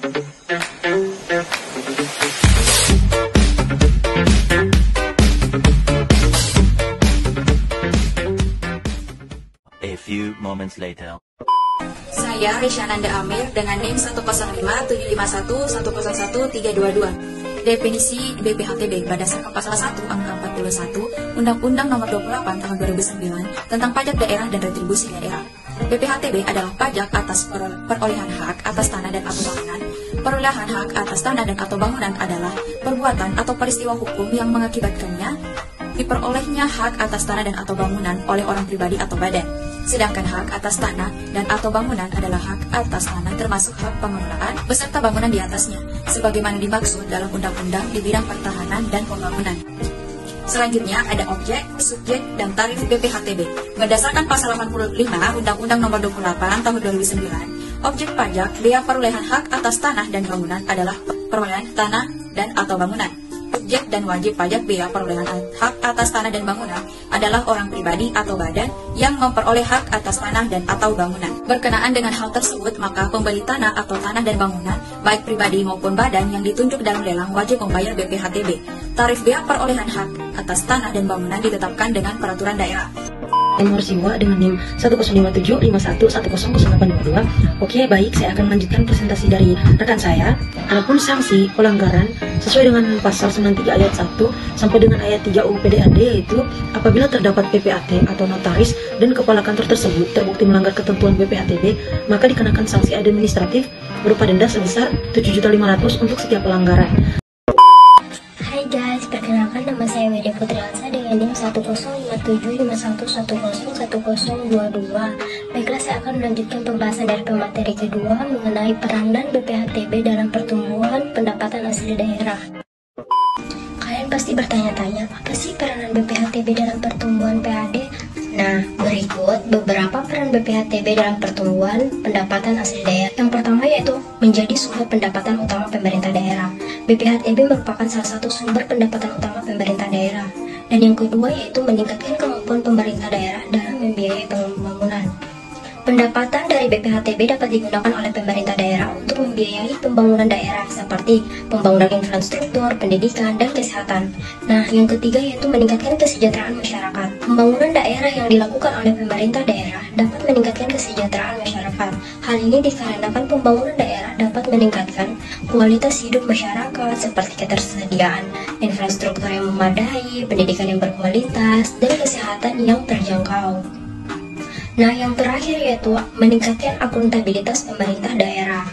A few moments later. Saya Rishananda Amir dengan NIM 1057511011322. Definisi BPHTB berdasarkan pasal 1 angka 41 Undang-Undang Nomor 28 Tahun 2009 tentang pajak daerah dan retribusi daerah. BPHTB adalah pajak atas perolehan hak atas tanah dan atau bangunan. Perolehan hak atas tanah dan atau bangunan adalah perbuatan atau peristiwa hukum yang mengakibatkannya diperolehnya hak atas tanah dan atau bangunan oleh orang pribadi atau badan. Sedangkan hak atas tanah dan atau bangunan adalah hak atas tanah termasuk hak pengelolaan beserta bangunan di atasnya, sebagaimana dimaksud dalam undang-undang di bidang pertahanan dan pembangunan. Selanjutnya ada objek, subjek, dan tarif BPHTB. Berdasarkan pasal 85 Undang-Undang Nomor 28 Tahun 2009, objek pajak biaya perolehan hak atas tanah dan bangunan adalah perolehan tanah dan atau bangunan. Subjek dan wajib pajak biaya perolehan hak atas tanah dan bangunan adalah orang pribadi atau badan yang memperoleh hak atas tanah dan atau bangunan. Berkenaan dengan hal tersebut, maka pembeli tanah atau tanah dan bangunan, baik pribadi maupun badan yang ditunjuk dalam lelang wajib membayar BPHTB. Tarif biaya perolehan hak atas tanah dan bangunan ditetapkan dengan peraturan daerah. Nomor SIWA dengan NIM 10575110082. Oke, baik, saya akan melanjutkan presentasi dari rekan saya. Adapun sanksi pelanggaran sesuai dengan pasal 93 ayat 1 sampai dengan ayat 3 UU PDAD, yaitu apabila terdapat PPAT atau notaris dan kepala kantor tersebut terbukti melanggar ketentuan BPHTB, maka dikenakan sanksi administratif berupa denda sebesar 7.500.000 untuk setiap pelanggaran. Hai guys, perkenalkan nama saya Widya Putriansa dengan NIM 1057511001022. Baiklah, saya akan melanjutkan pembahasan dari pemateri kedua mengenai peranan BPHTB dalam pertumbuhan pendapatan asli daerah. Kalian pasti bertanya-tanya, apa sih peranan BPHTB dalam pertumbuhan PAD? Nah, berikut beberapa peran BPHTB dalam pertumbuhan pendapatan asli daerah. Yang pertama yaitu menjadi sumber pendapatan utama pemerintah daerah. BPHTB merupakan salah satu sumber pendapatan utama pemerintah daerah. Dan yang kedua yaitu meningkatkan kemampuan pemerintah daerah dalam membiayai pembangunan. Pendapatan dari BPHTB dapat digunakan oleh pemerintah daerah untuk membiayai pembangunan daerah seperti pembangunan infrastruktur, pendidikan, dan kesehatan. Nah, yang ketiga yaitu meningkatkan kesejahteraan masyarakat. Pembangunan daerah yang dilakukan oleh pemerintah daerah dapat meningkatkan kesejahteraan masyarakat. Hal ini dikarenakan pembangunan daerah dapat meningkatkan kualitas hidup masyarakat seperti ketersediaan infrastruktur yang memadai, pendidikan yang berkualitas, dan kesehatan yang terjangkau. Nah, yang terakhir yaitu meningkatkan akuntabilitas pemerintah daerah.